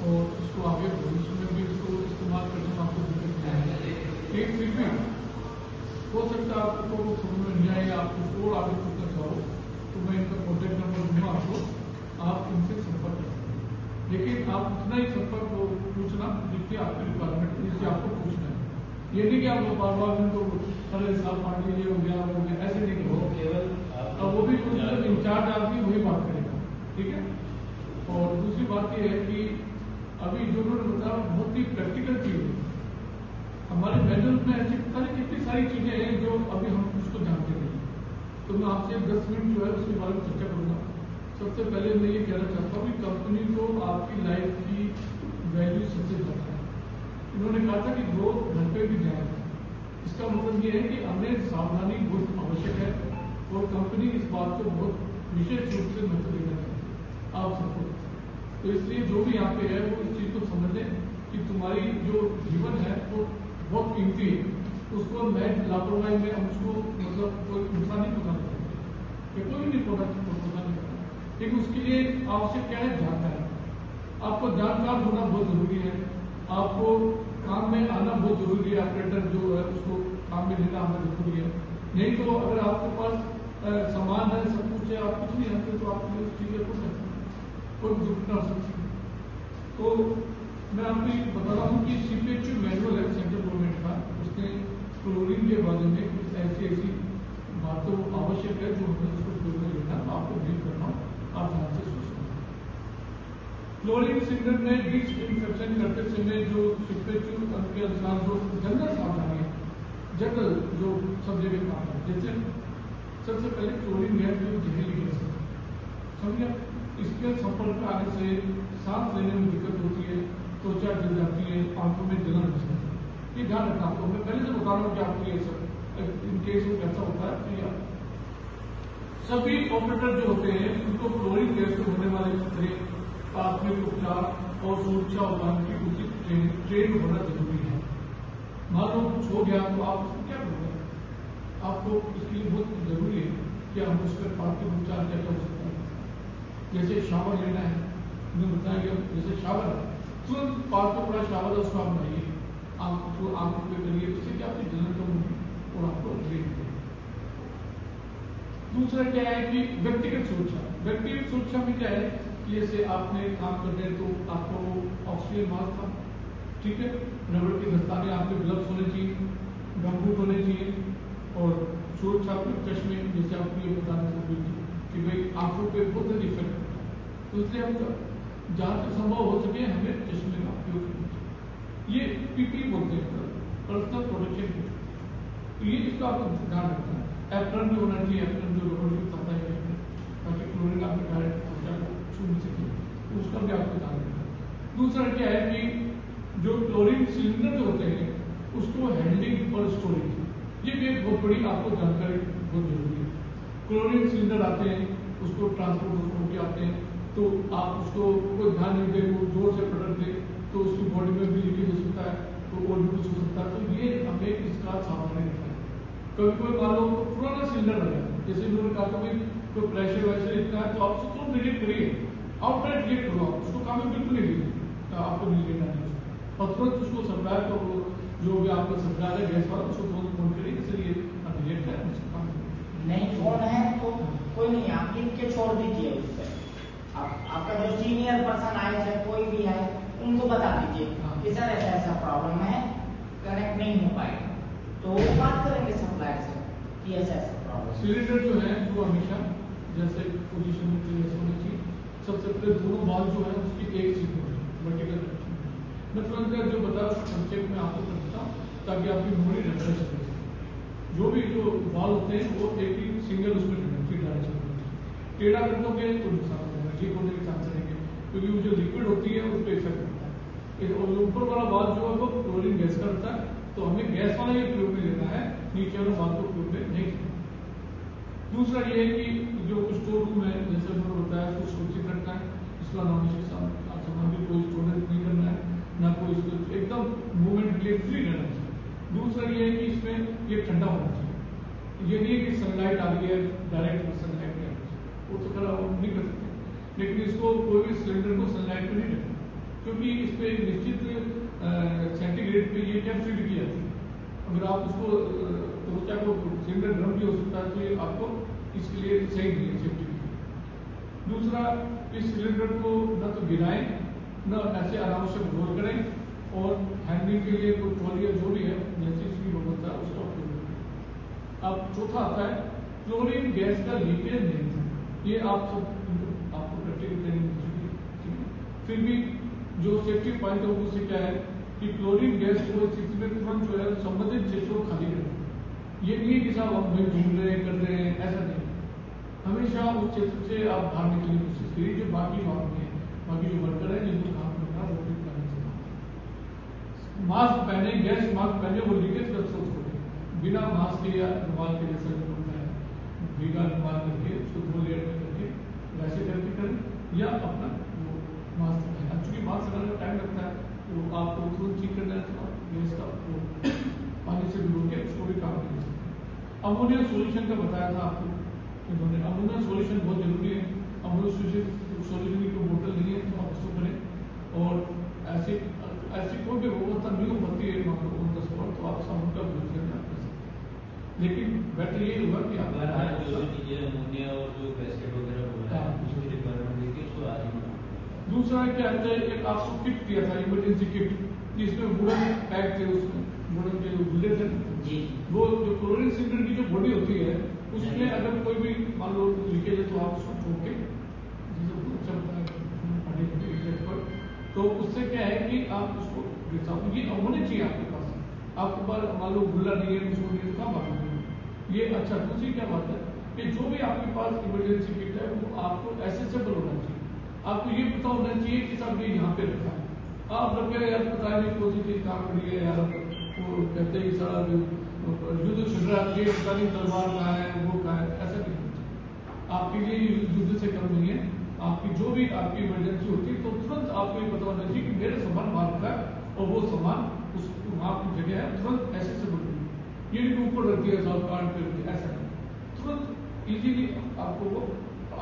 और इसको आगे भविष्य में भी इसको इस्तेमाल करने में आपको दिक्कत नहीं आएगी। एक फिर भी हो सकता है आपको समझ में नहीं आए, आपको और आगे पूछना चाहो तो मैं इनका कॉन्टैक्ट नंबर दूंगा आपको, आप इनसे संपर्क कर सकते हैं। लेकिन आप उतना ही संपर्क पूछना जितनी आपकी रिक्वायरमेंट जिससे आपको पूछना है। ये नहीं कि आप बार बार उनको अरे साहब मान लीजिए हो गया ऐसे नहीं हो, केवल वो भी इंचार्ज आदमी वही बात करेगा, ठीक है। और दूसरी बात ये है कि अभी जो उन्होंने बताया बहुत ही प्रैक्टिकल चीज है। हमारे मैनुअल में ऐसी पता नहीं कितनी सारी चीजें हैं जो अभी हम उसको जानते नहीं, तो मैं आपसे 10 मिनट जो है उसके बारे में चर्चा करूंगा। सबसे पहले मैं ये कहना चाहता हूँ कि कंपनी को आपकी लाइफ की वैल्यू सबसे ज्यादा है। इन्होंने कहा था कि ग्रोथ घर पे भी जाएगा, इसका मतलब ये है कि हमें सावधानी बहुत आवश्यक है और कंपनी इस बात को बहुत विशेष रूप से महत्व देना चाहती है आप सबको। तो इसलिए जो भी यहाँ पे है वो इस चीज को समझ लें कि तुम्हारी जो जीवन है वो बहुत कीमती है, उसको मैं लापरवाही में हम उसको मतलब कोई नुकसान नहीं पहुंचाना चाहते, कोई नहीं पहुंचाना चाहता, लेकिन उसके लिए आवश्यक क्या है, जानकारी। आपको जानकार होना बहुत जरूरी है, आपको काम में आना बहुत जरूरी है, ऑपरेटर जो है उसको काम में लेना आना जरूरी है। नहीं तो अगर आपके पास सामान है, सब कुछ है, आप कुछ नहीं आते तो आपके लिए उस चीजें को कोई दुर्घटना हो सकती है। तो मैं आपको बता रहा हूँ कि CPHU मैनुअल है सेंट्रल गवर्नमेंट का, उसने क्लोरीन के बारे में कुछ ऐसी बातों आवश्यक है जो हमें उसको क्लोरीन लेना, आपको ब्रीफ कर रहा हूँ, आप ध्यान से सोचें। क्लोरीन सिलेंडर में डिसइंफेक्शन करते समय जो CPHU के अनुसार जो जनरल सावधानी है, जनरल जो सब जगह काम है, जैसे सबसे पहले क्लोरीन गैस जो जहरीली गैस है, समझिए, इसके संपर्क में आने से सांस लेने में दिक्कत होती है, त्वचा जल जाती है, आंखों में जलन हो सकती है। ये ध्यान रखना आपको, मैं पहले से बता रहा हूँ कि आपको ये सब इन केस में कैसा होता है। तो सभी ऑपरेटर जो होते हैं उनको क्लोरीन गैस से होने वाले खतरे, प्राथमिक उपचार और सुरक्षा उपायों की उचित ट्रेन होना जरूरी है। मान लो कुछ हो गया तो आप उसको क्या करोगे, आपको इसके लिए बहुत जरूरी है कि हम उस पर प्राथमिक उपचार क्या कर सकते हैं। जैसे शावर लेना है, उन्हें बताया जैसे शावर है, तुरंत पास में पड़ा शावर उसको आप बनाइए, आंखों पे करिए, इससे क्या आपकी जलन कम होगी और आपको रिलीफ मिलेगी। दूसरा क्या है कि व्यक्तिगत सुरक्षा। व्यक्तिगत सुरक्षा में क्या है कि जैसे आपने काम करते हैं तो आपको ऑक्सीजन मास्क था, ठीक है, रबड़ के दस्ताने, आपके ग्लव्स होने चाहिए, गमबूट होने चाहिए और सुरक्षात्मक चश्मे, जैसे आपको ये बताना जरूरी है कि भाई आंखों पे बहुत इफेक्ट होता है, तो इसलिए हम जहाँ तक संभव हो सके हमें चश्मे का उपयोग करना चाहिए। ये PPE बोलते हैं, पर्सनल प्रोटेक्शन किट, तो ये इसका आपको ध्यान रखना है। एप्रन भी होना चाहिए, एप्रन जो रबड़ युक्त आता है ताकि क्लोरीन आपके डायरेक्ट त्वचा को छू नहीं सके, तो उसका भी आपको ध्यान रखना है। दूसरा क्या है कि जो क्लोरीन सिलेंडर जो होते हैं उसको हैंडलिंग और स्टोरेज, ये भी एक बहुत बड़ी आपको जानकारी बहुत जरूरी है। क्लोरीन सिलेंडर आते हैं, उसको ट्रांसपोर्ट होकर आते हैं, तो आप उसको कोई ध्यान नहीं दे, वो जोर से पटक दे तो उसकी बॉडी में भी लीकेज हो सकता है, तो और भी कुछ हो सकता है। तो ये हमें इसका सावधानी रखना है। कभी कोई मान लो पुराना सिलेंडर आ गया, जैसे इन्होंने कहा था कि कोई प्रेशर वैसे इतना है तो आप उसको तुरंत रिजेक्ट करिए, आउटराइट रिजेक्ट करो, उसको काम में बिल्कुल नहीं लीजिए, आपको नहीं लेना है, और तुरंत उसको सप्लायर को जो भी आपका सप्लायर है गैस वाला उसको तुरंत फोन करिए, इसलिए रिजेक्ट है, उसका काम नहीं फोन है तो कोई नहीं, आप लिख के छोड़ दीजिए उस पर, आपका जो सीनियर पर्सन आए चाहे कोई भी है उनको बता दीजिए कि सर ऐसा ऐसा प्रॉब्लम है, कनेक्ट नहीं हो पाएगा, तो वो बात करेंगे सप्लायर से कि ऐसा ऐसा प्रॉब्लम। सिलेंडर जो है वो हमेशा जैसे पोजीशन में होनी चाहिए। सबसे पहले दोनों बाल जो है उसकी एक सीट होनी चाहिए, वर्टिकल। मैं तुरंत जो बता संक्षेप में आपको करता हूँ ताकि आपकी मेमोरी रेफरेंस हो। जो भी जो बाल होते हैं वो एक ही सिंगल उसमें डायरेक्शन होती है। टेढ़ा कर दोगे तो नुकसान होगा, ठीक होने के चांस रहेंगे, क्योंकि वो जो लिक्विड होती है उस पर इफेक्ट होता है। और ऊपर वाला बाल जो है वो क्लोरीन गैस का होता है, तो हमें गैस वाला ही प्रयोग में लेना है, नीचे वाला बाल को प्रयोग में नहीं करना। दूसरा ये है कि जो स्टोर रूम है जैसे मैंने बताया उसको सुरक्षित रखना है, इसका अनावश्यक सामान भी कोई स्टोरेज नहीं करना है, ना कोई इसको एकदम मूवमेंट के लिए फ्री रहना चाहिए। दूसरा ये है कि इसमें ये ठंडा होना चाहिए, ये नहीं है कि सनलाइट आ रही है डायरेक्ट सनलाइट में वो तो खड़ा नहीं कर सकते, लेकिन इसको कोई भी सिलेंडर को सनलाइट में नहीं रखना, क्योंकि इस पे एक निश्चित सेंटीग्रेड पे ये क्या फीड की जाती है। अगर आप उसको तो चाहे वो सिलेंडर गर्म भी हो सकता है, तो ये आपको इसके लिए सही नहीं है सेफ्टी के लिए। दूसरा, इस सिलेंडर को न तो गिराएं, न ऐसे अनावश्यक रोल करें, और हैंडलिंग के लिए कोई ट्रॉली जो भी है जैसे इसकी गुणवत्ता उसका उपयोग करें। अब चौथा आता है क्लोरीन गैस का लीकेज नियंत्रण। ये आप सब आपको प्रैक्टिकल ट्रेनिंग मिल चुकी है, ठीक है। फिर भी जो सेफ्टी पॉइंट है उससे क्या है कि क्लोरीन गैस को स्थिति में तुरंत जो है संबंधित क्षेत्र को खाली करें। ये नहीं है कि साहब आप भाई घूम रहे हैं कर रहे हैं, ऐसा नहीं। हमेशा उस क्षेत्र से आप बाहर निकलने की कोशिश करिए। जो बाकी बात है, बाकी जो वर्कर है जिनको काम करना वो भी करना चाहिए। मास्क पहने, गैस मास्क पहने, वो लीकेज का स्रोत होते बिना मास्क के या रुमाल के जैसा जो होता है, भीगा रुमाल करके उसको 2 लेयर में करके वैसे करके करें, या अपना वो मास्क पहना। चूंकि मास्क लगाने में टाइम लगता है, तो आपको तुरंत ठीक करना है, तो आप गैस का पानी से भिगो के उसको भी काम कर सकते हैं। अमोनिया सोल्यूशन का बताया था आपको इन्होंने। अमोनिया सोल्यूशन बहुत जरूरी है। अमोनिया सोल्यूशन की कोई बोतल नहीं है तो आप उसको करें, और ऐसी कोई भी व्यवस्था नहीं हो पाती है ऑन द स्पॉट, तो आप साबुन का यूज करना कर सकते हैं। लेकिन बेटर ये होगा कि आप अमोनिया और जो गैसेट वगैरह बोल रहा है उसकी रिक्वायरमेंट देखिए, उसको आज ही दूसरा क्या आता है, एक आपको किट दिया था इमरजेंसी किट, जिसमें वुडन पैक थे, उसमें वुडन के जो गुल्ले थे जी, वो जो क्लोरीन सिलेंडर की जो बॉडी होती है उसमें अगर कोई भी मान लो लीकेज है, तो आप उसको ठोक के तो उससे क्या है कि आप उसको ये होने चाहिए आपके पास मान लो गुल्ला नहीं है, उसको नहीं, तो बात नहीं ये। अच्छा, दूसरी क्या बात है कि जो भी आपके पास इमरजेंसी किट है वो आपको एसेसेबल होना चाहिए। आपको ये पता होना चाहिए कि सब ये यहाँ पे रखा है। आप रखे यार पता नहीं कौन सी चीज काम करी है यार, वो कहते हैं सारा युद्ध छिड़ रहा है, पता नहीं तलवार कहाँ है, वो कहाँ है, ऐसा नहीं होना चाहिए। आपके लिए युद्ध से कम नहीं है। आपकी जो भी आपकी इमरजेंसी होती है तो तुरंत आपको ये पता होना चाहिए कि मेरे सामान बाहर रखा है, और वो सामान उस वहाँ की जगह है, तुरंत ऐसे से बढ़ गई, ये ऊपर रख दिया साहब कार्ड पे रख दिया, ऐसा नहीं, तुरंत इजीली आपको वो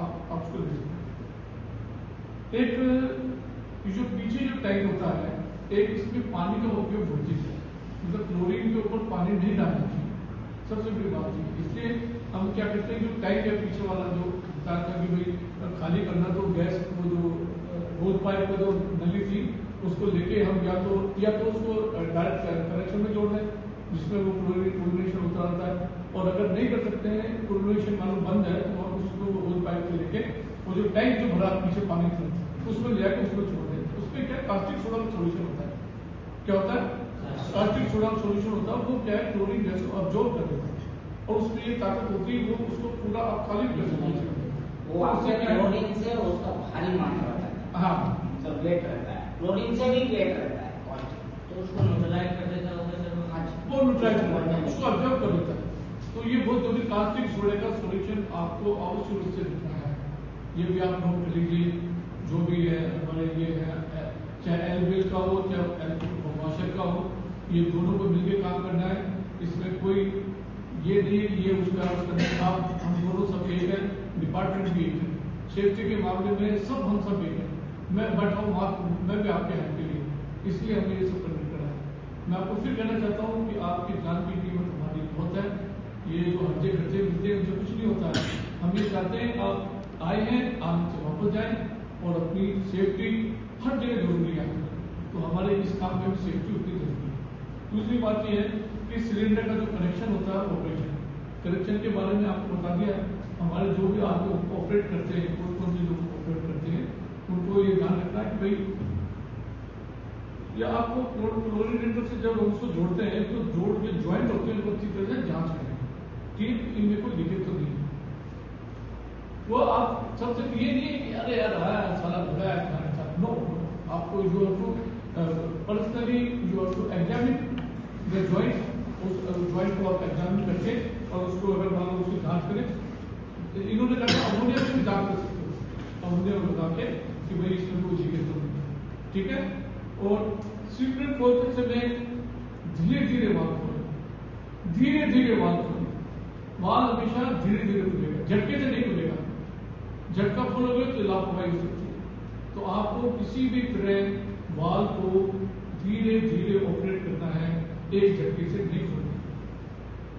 आप उसको दे सकते। एक जो पीछे जो टैंक होता है, एक इसमें पानी का उपयोग होती है, मतलब क्लोरीन के ऊपर पानी नहीं डालना चाहिए, सबसे बड़ी बात है। इसलिए हम क्या करते हैं, जो टैंक है पीछे वाला जो बताया था कि भाई खाली करना, तो गैस वो जो होल पाइप का जो नली थी उसको लेके हम या तो उसको डायरेक्ट कनेक्शन में जोड़ दें जिसमें वो क्लोरीनेशन होता रहता है, और अगर नहीं कर सकते हैं क्लोरीनेशन मालूम बंद है, तो हम उसको होल पाइप से लेके वो जो टैंक जो भरा पीछे पानी था उसमें ले आकर उसमें छोड़ दें। उसमें क्या कास्टिक सोडा का सोल्यूशन होता है, क्या होता है कास्टिक सोडा का सोल्यूशन होता है, वो क्या है क्लोरीन गैस को अब्जॉर्ब कर देता है, और उसमें ये ताकत होती है वो उसको पूरा आप खाली कर सकते हैं। वो आपके क्लोरीन से उसका भारी मात्रा रहता है, हाँ मतलब वेट रहता है, क्लोरीन से भी वेट रहता है क्वांटिटी, तो उसको न्यूट्रलाइज कर देता होगा सर, वो न्यूट्रलाइज उसको अब्जॉर्ब कर देता है। तो ये बहुत जरूरी कास्टिक सोडे का सोल्यूशन आपको अवश्य रूप से दिखना है। ये भी आप नोट कर लीजिए, जो भी है हमारे ये है, चाहे एलबीएल का हो चाहे वॉशर का हो, ये दोनों को मिलकर काम करना है। इसमें कोई ये नहीं ये उसका हम दोनों सब एक है, डिपार्टमेंट भी एक है, सेफ्टी के मामले में सब हम सब एक है। मैं बैठा हूँ मैं भी आपके हेल्प के लिए, इसलिए हमने ये सब करने करा है। मैं आपको फिर कहना चाहता हूँ कि आपकी जान की कीमत हमारी बहुत है। ये जो हर्जे खर्चे मिलते हैं उनसे कुछ नहीं होता है। हम ये चाहते हैं आप आए हैं, आप से वापस जाएं, और अपनी सेफ्टी हर जगह जरूरी है, तो हमारे इस काम में सेफ्टी उतनी जरूरी है। दूसरी बात यह है कि सिलेंडर का जो कनेक्शन होता है ऑपरेशन कनेक्शन के बारे में आपको बता दिया है। हमारे जो भी आप ऑपरेट करते हैं, कौन से लोग ऑपरेट करते हैं, उनको ये ध्यान रखना है कि भाई या आपको क्लोरीनेटर से जब हम उसको जोड़ते हैं तो जोड़ के ज्वाइंट होते हैं उनको अच्छी तरह से जांच करें कि इनमें कोई दिक्कत तो नहीं है। वो आप सबसे ये नहीं है कि अरे यार साला बुरा है, नो, आपको you have to personally you have to examine the joint, उस ज्वाइंट को आप एग्जामिन करके और उसको अगर मान लो उसकी जांच करें। तो इन्होंने कहा अमोनिया में भी जांच कर सकते हो, अमोनिया में बता के कि भाई इसमें कोई दिक्कत तो नहीं, ठीक है। और सीक्रेट खोलते समय धीरे धीरे वाल खोलें, धीरे धीरे वाल खोलें। वाल हमेशा धीरे धीरे खुलेगा, झटके से नहीं खुलेगा। झटका खोलोगे तो लापरवाही हो सकती है। तो आपको किसी भी तरह वाल्व को धीरे धीरे ऑपरेट करना है, एक झटके से नहीं खोलना।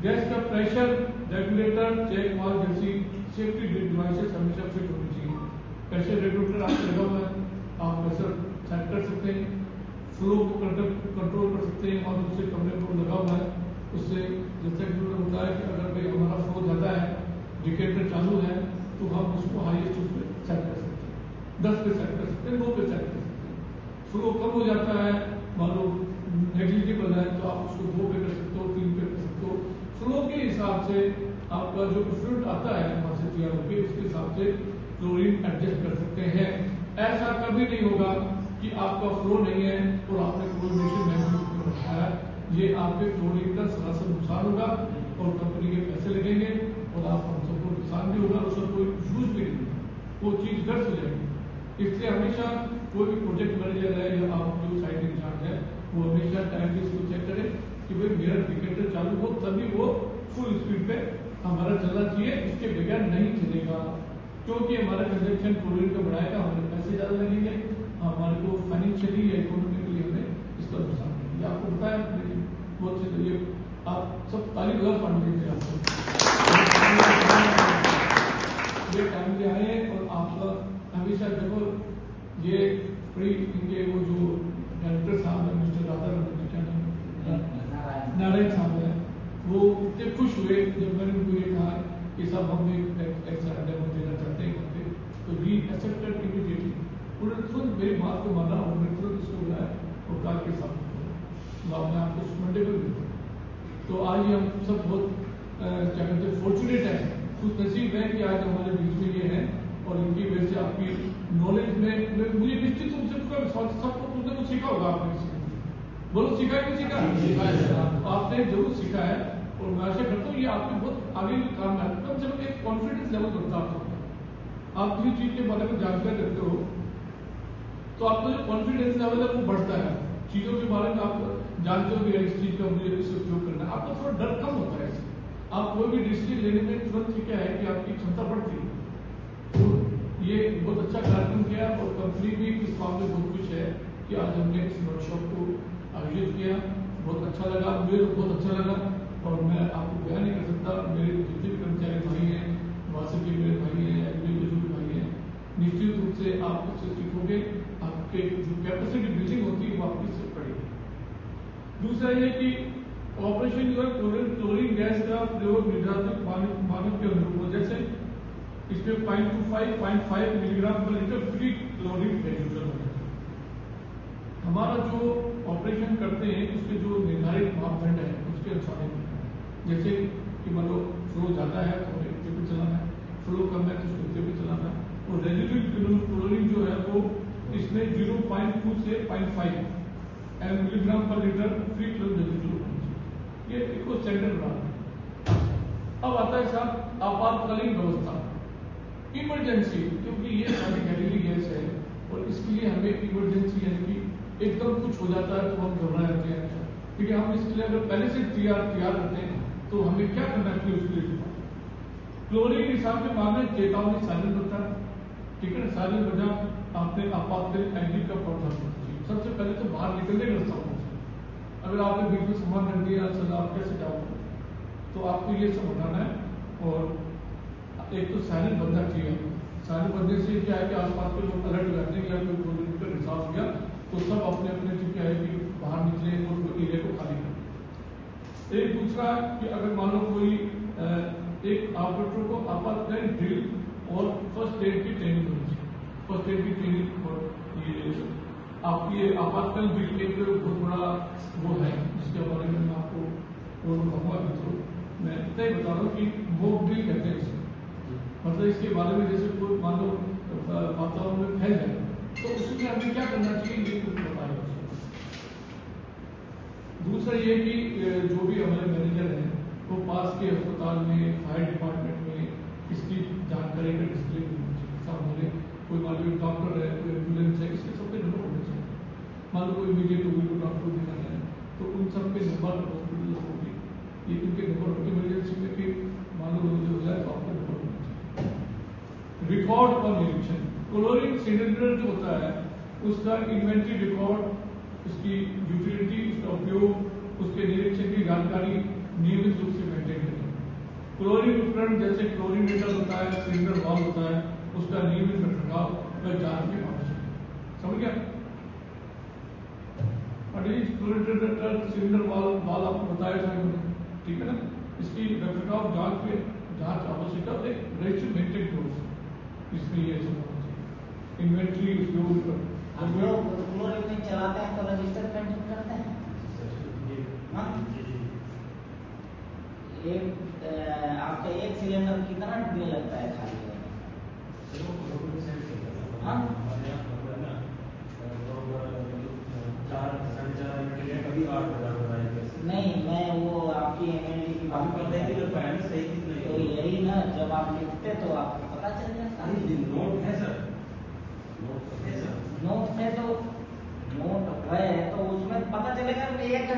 गैस का प्रेशर रेगुलेटर, चेक वाल्व जैसी सेफ्टी डिवाइसेस हमेशा फिट होनी चाहिए। प्रेशर रेगुलेटर आपको लगा हुआ है, आप प्रेशर सेट कर सकते हैं, फ्लो को कंट्रोल कर सकते हैं और दूसरे कमरे को लगा हुआ है। उससे जैसा कि उन्होंने बताया कि अगर भाई हमारा फ्लो ज़्यादा है, इंडिकेटर चालू है, तो हम उसको हाईएस्ट उस पर सेट कर सकते हैं, 10 पे सेट कर सकते हैं, 2 पे सेट कर सकते हैं। फ्लो कम हो जाता है, मान लो नेग्लिजिबल है, तो आप उसको 2 पे कर सकते हो, 3 पे कर सकते हो। फ्लो के हिसाब से आपका जो फ्लूइड आता है वहाँ से तैयार होकर, उसके हिसाब से क्लोरीन एडजस्ट कर सकते हैं। ऐसा कभी नहीं होगा कि आपका फ्लो नहीं है और आपने क्लोरीनेशन महसूस कर रखा है। ये आपके क्लोरीन का सरासर नुकसान होगा और कंपनी के पैसे लगेंगे और आप हम सबको नुकसान भी होगा, उसका कोई यूज भी नहीं होगा, वो चीज गर्स हो जाएगी। इसलिए हमेशा कोई भी प्रोजेक्ट मैनेजर है या आप जो साइट इंचार्ज है, वो हमेशा टाइमली इसको चेक करे कि भाई मेरा इंडिकेटर चालू हो, तभी वो फुल स्पीड पे हमारा चलना चाहिए, इसके बगैर नहीं चलेगा। क्योंकि हमारा कंजप्शन क्लोरीन का बढ़ाएगा, हमारे पैसे ज्यादा लगेंगे, हमारे को फाइनेंशियली या इकोनॉमिकली हमें इसका नुकसान है। आपको बताया बहुत अच्छे तरीके, आप सब ताली बजा पानी देते आपको ये टाइम ले आए और आपका हमेशा देखो ये बड़ी इनके वो जो डायरेक्टर साहब है मिस्टर राधा नारायण साहब है, वो इतने खुश हुए जब मैंने उनको ये कहा कि साहब हम ऐसा डेमो देना चाहते हैं, तो वी एक्सेप्टेड इमीडिएटली। उन्होंने तुरंत मेरी बात को माना और मैंने तुरंत उसको बुलाया और कहा के साथ मैं आपको मंडे को देता हूँ। तो आज हम सब बहुत क्या कहते हैं फॉर्चुनेट है, खुश नसीब है कि आज हमारे बीच में ये है और इनकी वजह से आपकी नॉलेज में मुझे निश्चित रूप से पूरा विश्वास, सबको कुछ कुछ सीखा होगा आपने, बोलो सीखा है कि सीखा तो आपने जरूर सीखा है और मैं आशा करता हूँ ये आपके बहुत आगे भी काम है। कम से कम एक कॉन्फिडेंस लेवल बनता है आप किसी चीज के बारे में जानकारी रखते हो तो आपका जो कॉन्फिडेंस लेवल है वो बढ़ता है, चीजों के बारे में आप जानते हो कि इस चीज का मुझे इससे उपयोग करना है, आपका थोड़ा डर कम होता है। आप कोई भी डिसीजन लेने में तुरंत क्या है कि आपकी क्षमता बढ़ती है। तो ये बहुत अच्छा कार्यक्रम किया और कंपनी भी इस मामले में बहुत कुछ है कि आज हमने इस वर्कशॉप को आयोजित किया, बहुत अच्छा लगा, मुझे तो बहुत अच्छा लगा और मैं आपको बयान नहीं कर सकता। मेरे जितने भी कर्मचारी भाई हैं, वासी के मेरे भाई हैं, जो भी भाई हैं, निश्चित रूप से आप उससे सीखोगे, आपके जो कैपेसिटी बिल्डिंग होती है वो आपकी इससे पड़ेगी। दूसरा ये कि ऑपरेशन जो है क्लोरीन गैस का प्रयोग निर्धारित मानक के अनुरूप हो, जैसे इसमें 0.25 मिलीग्राम पर लीटर फ्री क्लोरीन रेड्यूसर होना चाहिए। हमारा जो ऑपरेशन करते हैं उसके जो निर्धारित मापदंड है उसके अनुसार, जैसे कि मान लो फ्लो ज्यादा है तो हमें इतने पे चलाना है, फ्लो कम है तो उसको इतने पे चलाना है। और रेजिडुअल क्लोरीन जो है वो इसमें 0.2 से 0.5 मिलीग्राम पर लीटर फ्री क्लोरीन रेजिडुअल, ये इसको स्टैंडर्ड बना। अब आता है साहब आपातकालीन व्यवस्था, इमरजेंसी, क्योंकि ये सारी जहरीली गैस है और इसके लिए हमें इमरजेंसी यानी कि एकदम कुछ हो जाता है तो हम घबरा जाते हैं, क्योंकि हम इसके लिए अगर पहले से तैयार करते हैं तो हमें क्या करना चाहिए उसके लिए। क्लोरीन हिसाब के मामले चेतावनी साधन बनता है, ठीक है ना, साधन बजा आपने आपातकालीन एग्जिट का पौधा सबसे पहले तो बाहर निकलने का रास्ता होना। अगर आपने बीच में सामान रख दिया सदा आप कैसे जाओगे, तो आपको ये सब बनाना है। और एक तो साइलेंट बनना चाहिए, साइलेंट बनने से क्या है कि आसपास के लोग अलर्ट हो जाते हैं या कोई क्लोरीन का रिसाव हो गया तो सब अपने अपने जो क्या है कि बाहर निकले और एरिया को खाली करें। एक दूसरा कि अगर मान लो कोई एक ऑपरेटर को आपातकालीन ड्रिल और फर्स्ट एड की ट्रेनिंग होनी चाहिए। फर्स्ट एड की ट्रेनिंग और ये आपकी आपातकालीन ड्रिल एक बहुत बड़ा वो है जिसके बारे में मैं आपको बताऊंगा। मित्रों मैं इतना ही बता रहा हूँ कि वो ड्रिल कहते हैं इसे, मतलब इसके बारे में जैसे कोई मान लो वातावरण में फैल जाए तो उसमें हमें क्या करना चाहिए ये कुछ बताया। दूसरा ये कि जो भी हमारे मैनेजर हैं वो पास के अस्पताल में, फायर डिपार्टमेंट में इसकी जानकारी का डिस्प्ले होना चाहिए। हमारे कोई मान लो डॉक्टर है, कोई एम्बुलेंस है, इसके सबके नंबर होने चाहिए। मान लो कोई इमीडिएट होगी तो डॉक्टर दिखाना है तो उन सब के नंबर हॉस्पिटल होगी, ये उनके नंबर होगी इमरजेंसी में कि मान लो हो जाए तो आपका नंबर होना चाहिए। रिकॉर्ड और निरीक्षण, क्लोरीन सिलेंडर जो होता है उसका इन्वेंट्री रिकॉर्ड, उसकी यूटिलिटी, उसका उपयोग, उसके निरीक्षण की जानकारी नियमित रूप से मेंटेन करें। क्लोरीन उपकरण जैसे क्लोरीनेटर होता है, सिलेंडर वाल्व होता है, उसका नियमित रखरखाव व जांच की आवश्यकता है। समझ गया? और ये क्लोरीनेटर सिलेंडर वाल्व आपको बताया था मैंने, ठीक है ना? इसकी रखरखाव जांच आवश्यकता है, रजिस्टर मेंटेन करो, इसलिए ये सब होना चाहिए। इन्वेंट्री उपयोग हम लोग क्लोरीन चलाते हैं तो रजिस्टर पेंटिंग करते हैं। हाँ? आपका एक सिलेंडर कितना बिल लगता है खाली होने में? हाँ? नहीं, मैं वो आपकी एमएलडी की बात कर रही थी। तो यही ना, जब आप लिखते तो आपको पता चल जाता। नोट है सर, नोट है तो उसमें पता चलेगा। एक